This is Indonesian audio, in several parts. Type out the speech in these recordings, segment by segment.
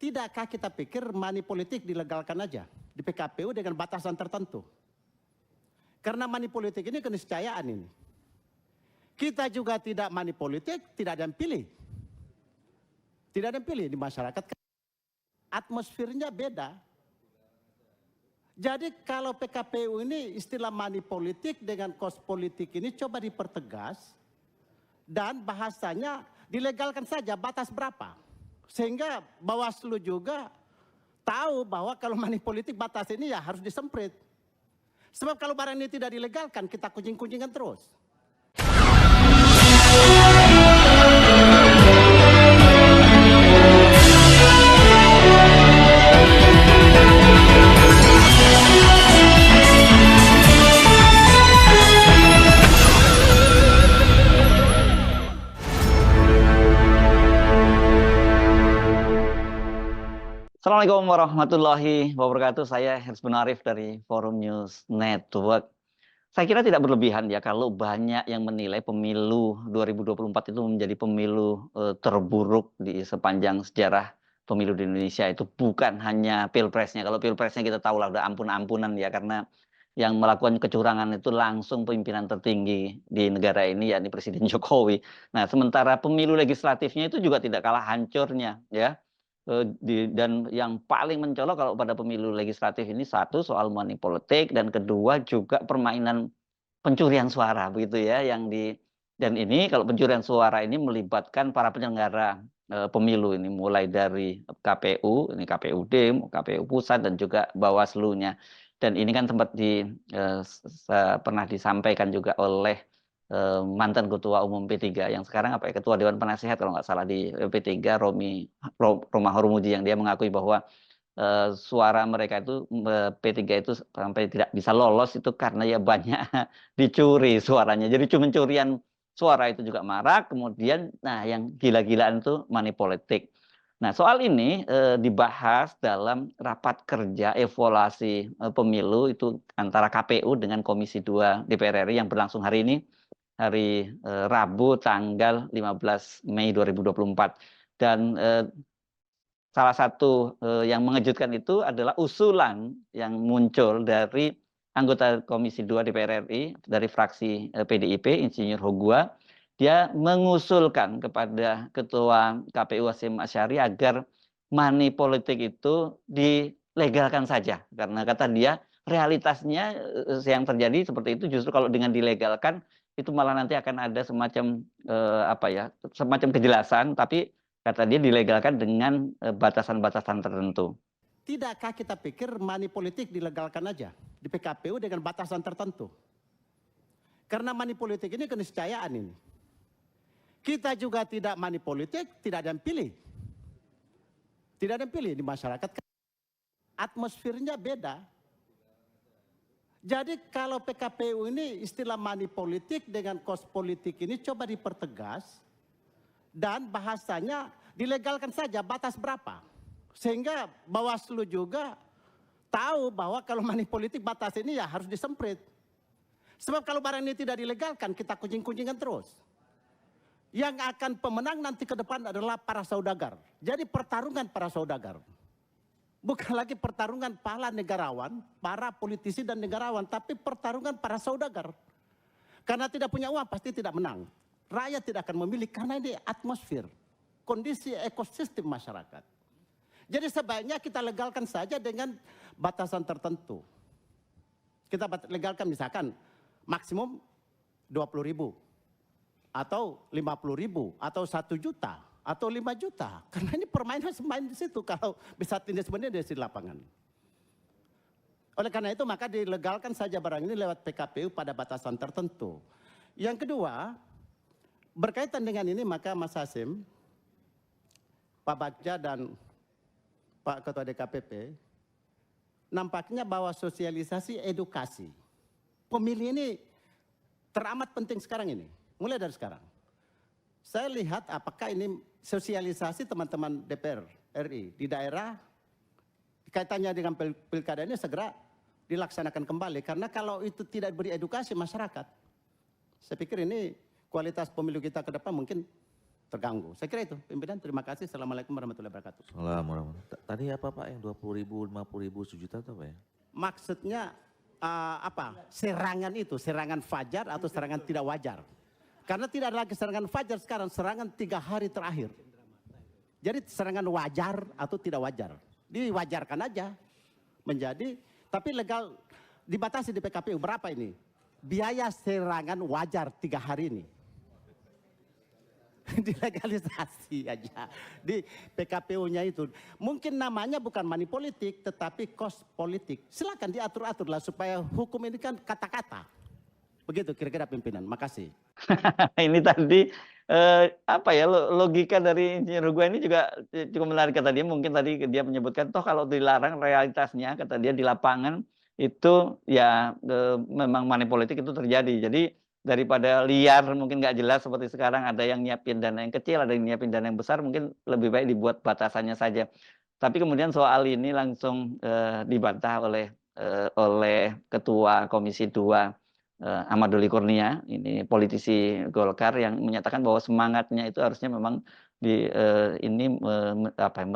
Tidakkah kita pikir money politik dilegalkan aja di PKPU dengan batasan tertentu? Karena money politik ini keniscayaan ini. Kita juga tidak money politik, tidak ada yang pilih. Tidak ada yang pilih di masyarakat. Atmosfernya beda. Jadi kalau PKPU ini istilah money politik dengan kos politik ini coba dipertegas. Dan bahasanya dilegalkan saja batas berapa. Sehingga Bawaslu juga tahu bahwa kalau money politik batas ini ya harus disemprit. Sebab kalau barang ini tidak dilegalkan kita kuncing-kuncingan terus. Assalamualaikum warahmatullahi wabarakatuh. Saya Hersbun Bunarif dari Forum News Network. Saya kira tidak berlebihan ya kalau banyak yang menilai pemilu 2024 itu menjadi pemilu terburuk di sepanjang sejarah pemilu di Indonesia. Itu bukan hanya pilpresnya. Kalau pilpresnya kita tahu lah udah ampun-ampunan ya, karena yang melakukan kecurangan itu langsung pimpinan tertinggi di negara ini, yakni Presiden Jokowi. Nah, sementara pemilu legislatifnya itu juga tidak kalah hancurnya ya. Dan yang paling mencolok kalau pada pemilu legislatif ini, satu soal money politik, dan kedua juga permainan pencurian suara begitu ya, dan ini kalau pencurian suara ini melibatkan para penyelenggara pemilu ini, mulai dari KPU, ini KPUD, KPU pusat, dan juga Bawaslu-nya. Dan ini kan sempat pernah disampaikan juga oleh mantan Ketua Umum P3 yang sekarang Ketua Dewan Penasehat kalau nggak salah di P3, Romah Hormuzi, yang dia mengakui bahwa suara mereka itu P3 itu sampai tidak bisa lolos itu karena ya banyak dicuri suaranya. Jadi pencurian suara itu juga marak. Kemudian nah yang gila-gilaan itu money politik. Nah, soal ini dibahas dalam rapat kerja evaluasi pemilu itu antara KPU dengan Komisi 2 DPR RI yang berlangsung hari ini, hari Rabu tanggal 15 Mei 2024. Dan salah satu yang mengejutkan itu adalah usulan yang muncul dari anggota Komisi 2 DPR RI dari fraksi PDIP, Insinyur Hogua. Dia mengusulkan kepada Ketua KPU Hasyim Asyari agar money politik itu dilegalkan saja. Karena kata dia realitasnya yang terjadi seperti itu, justru kalau dengan dilegalkan itu malah nanti akan ada semacam semacam kejelasan, tapi kata dia dilegalkan dengan batasan-batasan tertentu. Tidakkah kita pikir money politik dilegalkan aja di PKPU dengan batasan tertentu? Karena money politik ini keniscayaan ini. Kita juga tidak money politik, tidak ada yang pilih. Tidak ada yang pilih di masyarakat. Atmosfernya beda. Jadi kalau PKPU ini istilah money politik dengan kos politik ini coba dipertegas. Dan bahasanya dilegalkan saja batas berapa. Sehingga Bawaslu juga tahu bahwa kalau money politik batas ini ya harus disemprit. Sebab kalau barang ini tidak dilegalkan kita kuncing-kuncingan terus. Yang akan pemenang nanti ke depan adalah para saudagar. Jadi pertarungan para saudagar. Bukan lagi pertarungan para negarawan, para politisi dan negarawan, tapi pertarungan para saudagar. Karena tidak punya uang pasti tidak menang. Rakyat tidak akan memilih karena ini atmosfer, kondisi ekosistem masyarakat. Jadi sebaiknya kita legalkan saja dengan batasan tertentu. Kita legalkan misalkan maksimum 20.000 atau 50.000 atau 1 juta atau 5 juta. Karena ini permainan semain di situ kalau bisa tindak sebenarnya di lapangan. Oleh karena itu maka dilegalkan saja barang ini lewat PKPU pada batasan tertentu. Yang kedua, berkaitan dengan ini maka Mas Hasyim, Pak Bagja dan Pak Ketua DKPP, nampaknya bahwa sosialisasi edukasi pemilih ini teramat penting sekarang ini, mulai dari sekarang. Saya lihat apakah ini sosialisasi teman-teman DPR RI di daerah, kaitannya dengan pilkada ini segera dilaksanakan kembali. Karena kalau itu tidak beri edukasi masyarakat, saya pikir ini kualitas pemilu kita ke depan mungkin terganggu. Saya kira itu, pimpinan. Terima kasih. Assalamualaikum warahmatullahi wabarakatuh. Assalamualaikum warahmatullahi wabarakatuh. Tadi apa Pak yang 20.000, 50.000, sejuta itu apa ya? Maksudnya apa? Serangan itu, serangan fajar atau serangan tidak wajar. Karena tidak ada lagi serangan fajar sekarang, serangan 3 hari terakhir. Jadi serangan wajar atau tidak wajar. Diwajarkan aja menjadi, tapi legal dibatasi di PKPU berapa ini? Biaya serangan wajar 3 hari ini. Dilegalisasi aja di PKPU-nya itu. Mungkin namanya bukan money politik tetapi cost politik. Silakan diatur-atur lah supaya hukum ini kan kata-kata. Begitu kira-kira pimpinan. Makasih. Ini tadi apa ya, logika dari Insinyur Hugo ini juga cukup menarik. Kata dia, mungkin tadi dia menyebutkan toh kalau dilarang, realitasnya kata dia di lapangan itu ya memang money politik itu terjadi. Jadi daripada liar mungkin nggak jelas seperti sekarang, ada yang nyiapin dana yang kecil, ada yang nyiapin dana yang besar, mungkin lebih baik dibuat batasannya saja. Tapi kemudian soal ini langsung dibantah oleh Ketua Komisi 2 Ahmad Doli Kurnia, ini politisi Golkar, yang menyatakan bahwa semangatnya itu harusnya memang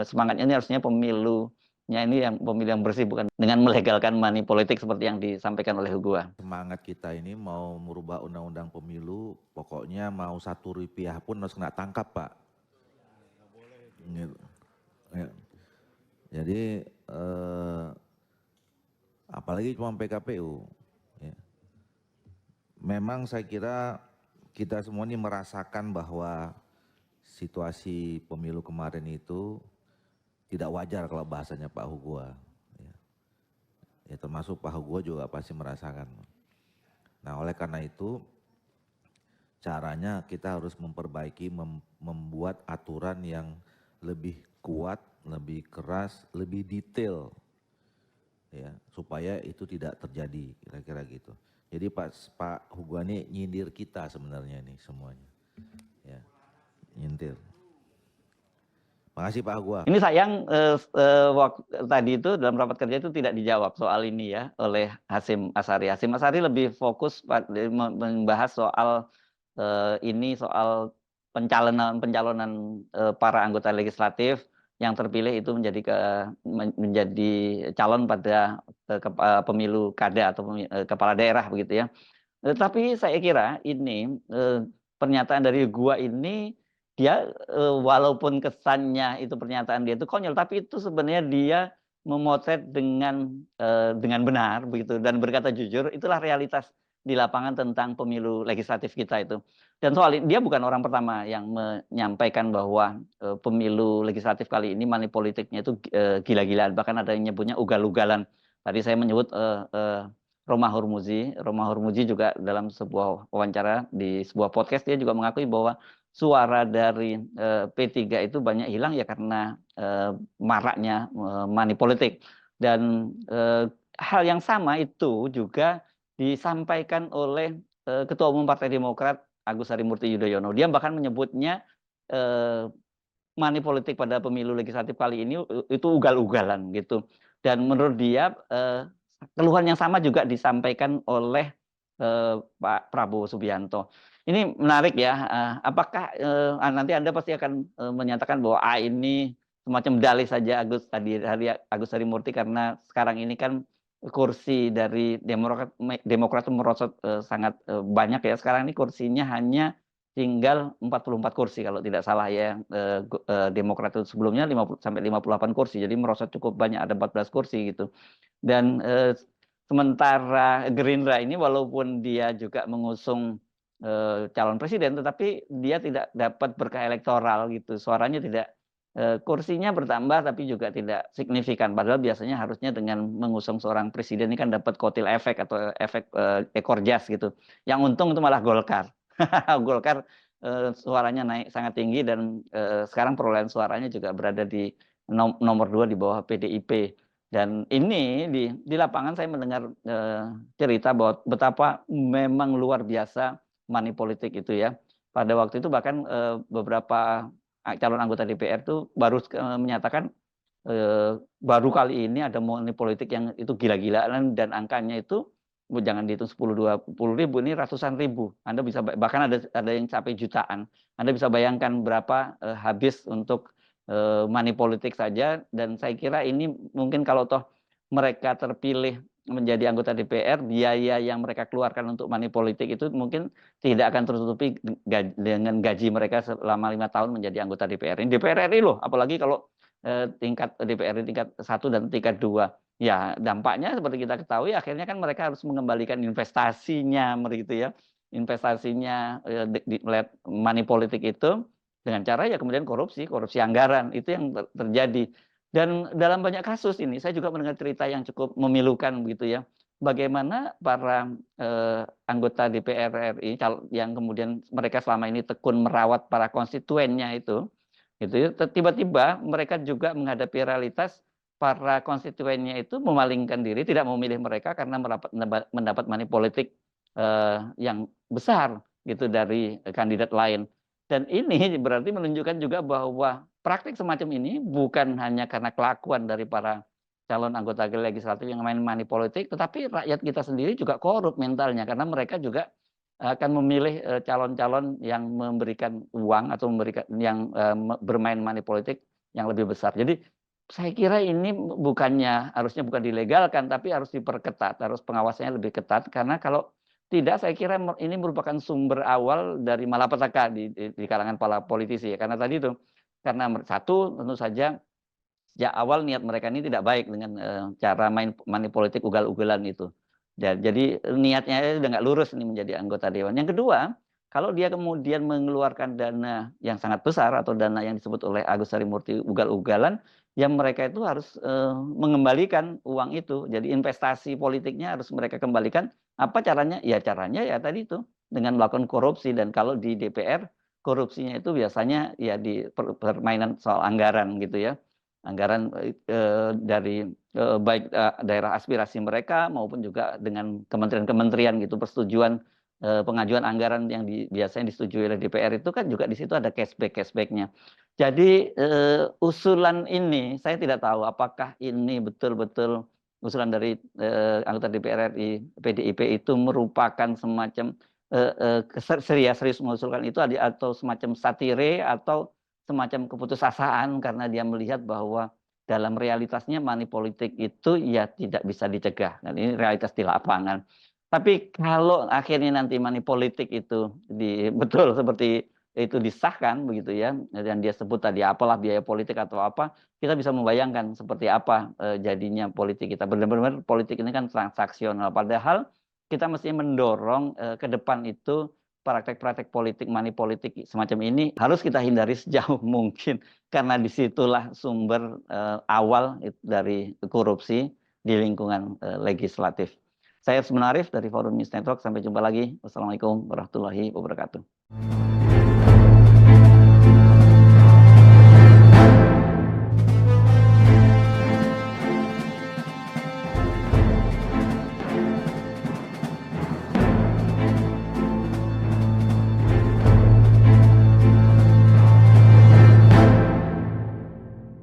semangatnya ini harusnya pemilunya ini yang pemilu yang bersih, bukan dengan melegalkan money politik seperti yang disampaikan oleh Hugo. Semangat kita ini mau merubah undang-undang pemilu, pokoknya mau Rp1 pun harus kena tangkap Pak. Gitu. Ya. Jadi apalagi cuma PKPU. Ya. Memang saya kira kita semua ini merasakan bahwa situasi pemilu kemarin itu tidak wajar kalau bahasanya Pak Hugo. Ya, termasuk Pak Hugo juga pasti merasakan. Nah oleh karena itu caranya kita harus memperbaiki, membuat aturan yang lebih kuat, lebih keras, lebih detail, ya, supaya itu tidak terjadi, kira-kira gitu. Jadi Pak Hugo ini nyindir kita sebenarnya ini semuanya, ya, nyindir. Makasih Pak Hugo. Ini sayang waktu tadi itu dalam rapat kerja itu tidak dijawab soal ini ya oleh Hasyim Asyari. Hasyim Asyari lebih fokus membahas soal soal pencalonan para anggota legislatif yang terpilih itu menjadi calon pada pemilu kada atau kepala daerah begitu ya. Tapi saya kira ini pernyataan dari gua ini, dia walaupun kesannya itu pernyataan dia itu konyol, tapi itu sebenarnya dia memotret dengan benar begitu dan berkata jujur. Itulah realitas di lapangan tentang pemilu legislatif kita itu. Dan soal ini dia bukan orang pertama yang menyampaikan bahwa pemilu legislatif kali ini money politiknya itu gila-gilaan, bahkan ada yang nyebutnya ugal-ugalan. Tadi saya menyebut Romah Hurmuzi juga dalam sebuah wawancara di sebuah podcast dia juga mengakui bahwa suara dari P3 itu banyak hilang ya karena maraknya money politik. Dan hal yang sama itu juga disampaikan oleh Ketua Umum Partai Demokrat Agus Harimurti Yudhoyono. Dia bahkan menyebutnya money politik pada pemilu legislatif kali ini itu ugal-ugalan gitu. Dan menurut dia keluhan yang sama juga disampaikan oleh Pak Prabowo Subianto. Ini menarik ya. Apakah nanti Anda pasti akan menyatakan bahwa ini semacam dalih saja Agus Harimurti, karena sekarang ini kan kursi dari Demokrat merosot sangat banyak ya. Sekarang ini kursinya hanya tinggal 44 kursi kalau tidak salah ya. Demokrat itu sebelumnya 50 sampai 58 kursi. Jadi merosot cukup banyak, ada 14 kursi gitu. Dan sementara Gerindra ini walaupun dia juga mengusung calon presiden, tetapi dia tidak dapat berkah elektoral gitu. Suaranya tidak, kursinya bertambah tapi juga tidak signifikan. Padahal biasanya harusnya dengan mengusung seorang presiden ini kan dapat kotil efek atau efek ekor jas gitu. Yang untung itu malah Golkar. Golkar suaranya naik sangat tinggi dan sekarang perolehan suaranya juga berada di nomor 2 di bawah PDIP. Dan ini di lapangan saya mendengar cerita bahwa betapa memang luar biasa money politik itu ya. Pada waktu itu bahkan beberapa calon anggota DPR itu baru menyatakan baru kali ini ada money politik yang itu gila-gilaan dan angkanya itu jangan dihitung 10-20 ribu, ini ratusan ribu. Anda bisa bahkan ada yang sampai jutaan. Anda bisa bayangkan berapa habis untuk money politik saja, dan saya kira ini mungkin kalau toh mereka terpilih menjadi anggota DPR, biaya yang mereka keluarkan untuk money politik itu mungkin tidak akan tertutupi dengan gaji mereka selama 5 tahun menjadi anggota DPR. Ini DPR RI loh, apalagi kalau tingkat DPR tingkat 1 dan tingkat 2. Ya, dampaknya seperti kita ketahui akhirnya kan mereka harus mengembalikan investasinya begitu ya. Investasinya melihat money politik itu dengan cara ya kemudian korupsi anggaran itu yang terjadi. Dan dalam banyak kasus ini saya juga mendengar cerita yang cukup memilukan begitu ya. Bagaimana para anggota DPR RI yang kemudian mereka selama ini tekun merawat para konstituennya itu ya, tiba-tiba mereka juga menghadapi realitas para konstituennya itu memalingkan diri, tidak memilih mereka karena mendapat money politik yang besar gitu dari kandidat lain. Dan ini berarti menunjukkan juga bahwa praktik semacam ini bukan hanya karena kelakuan dari para calon anggota legislatif yang main money politik, tetapi rakyat kita sendiri juga korup mentalnya karena mereka juga akan memilih calon-calon yang memberikan uang atau memberikan yang bermain money politik yang lebih besar. Jadi saya kira ini harusnya bukan dilegalkan, tapi harus diperketat, harus pengawasannya lebih ketat karena kalau tidak, saya kira ini merupakan sumber awal dari malapetaka di kalangan para politisi ya. Karena tadi itu, karena satu tentu saja sejak awal niat mereka ini tidak baik dengan cara main money politik ugal-ugalan itu. Jadi niatnya udah nggak lurus ini menjadi anggota dewan. Yang kedua, kalau dia kemudian mengeluarkan dana yang sangat besar atau dana yang disebut oleh Agus Harimurti ugal-ugalan, yang mereka itu harus mengembalikan uang itu. Jadi investasi politiknya harus mereka kembalikan. Apa caranya? Ya caranya ya tadi itu dengan melakukan korupsi, dan kalau di DPR korupsinya itu biasanya ya di permainan soal anggaran gitu ya. Anggaran dari baik daerah aspirasi mereka maupun juga dengan kementerian-kementerian gitu, persetujuan pengajuan anggaran yang biasanya disetujui oleh DPR itu kan juga di situ ada cashback-nya. Jadi usulan ini saya tidak tahu apakah ini betul-betul usulan dari anggota DPR RI PDIP itu merupakan semacam serius mengusulkan itu atau semacam satire atau semacam keputusasaan karena dia melihat bahwa dalam realitasnya money politik itu ya tidak bisa dicegah. Dan ini realitas di lapangan. Tapi kalau akhirnya nanti money politik itu betul seperti itu disahkan begitu ya, dan dia sebut tadi apalah biaya politik atau apa, kita bisa membayangkan seperti apa jadinya politik kita. Benar-benar politik ini kan transaksional, padahal kita mesti mendorong ke depan itu praktek-praktek politik, money politik semacam ini harus kita hindari sejauh mungkin, karena disitulah sumber awal dari korupsi di lingkungan legislatif. Saya Hersman Arif dari Forum News Network, sampai jumpa lagi. Wassalamualaikum warahmatullahi wabarakatuh.